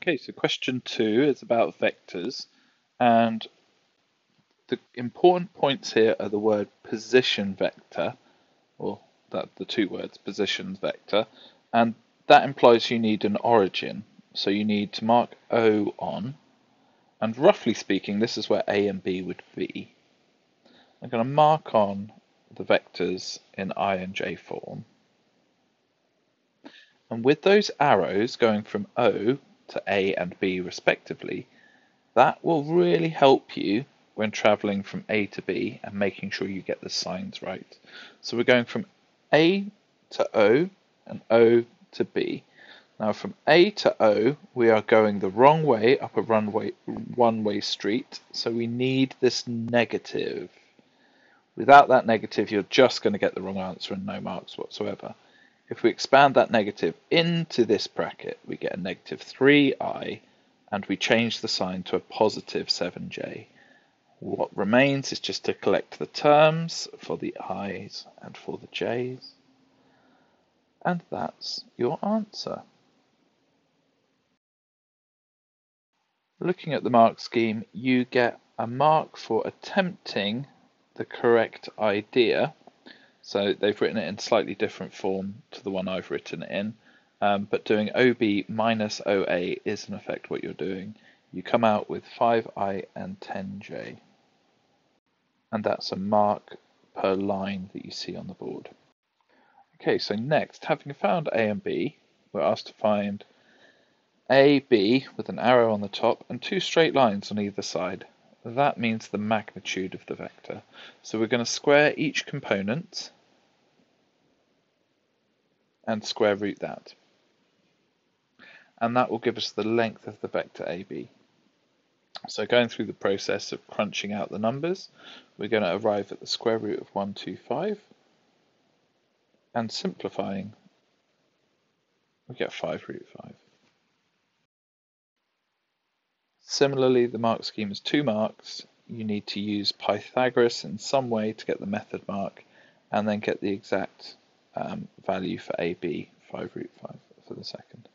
Okay, so question 2 is about vectors, and the important points here are the word position vector, or the two words position vector, and that implies you need an origin. So you need to mark O on, and roughly speaking, this is where A and B would be. I'm going to mark on the vectors in I and J form. And with those arrows going from O to A and B respectively, that will really help you when traveling from A to B and making sure you get the signs right. So we're going from A to O and O to B. Now from A to O, we are going the wrong way up a one-way street, so we need this negative. Without that negative, you're just going to get the wrong answer and no marks whatsoever. If we expand that negative into this bracket, we get a negative 3i, and we change the sign to a positive 7j. What remains is just to collect the terms for the i's and for the j's, and that's your answer. Looking at the mark scheme, you get a mark for attempting the correct idea. So they've written it in slightly different form to the one I've written it in, but doing OB minus OA is in effect what you're doing. You come out with 5i and 10j, and that's a mark per line that you see on the board. Okay, so next, having found A and B, we're asked to find A, B with an arrow on the top and two straight lines on either side. That means the magnitude of the vector. So we're going to square each component and square root that. And that will give us the length of the vector AB. So going through the process of crunching out the numbers, we're going to arrive at the square root of 125, and simplifying, we get 5 root 5. Similarly, the mark scheme is 2 marks. You need to use Pythagoras in some way to get the method mark, and then get the exact value for AB, 5 root 5 for the second.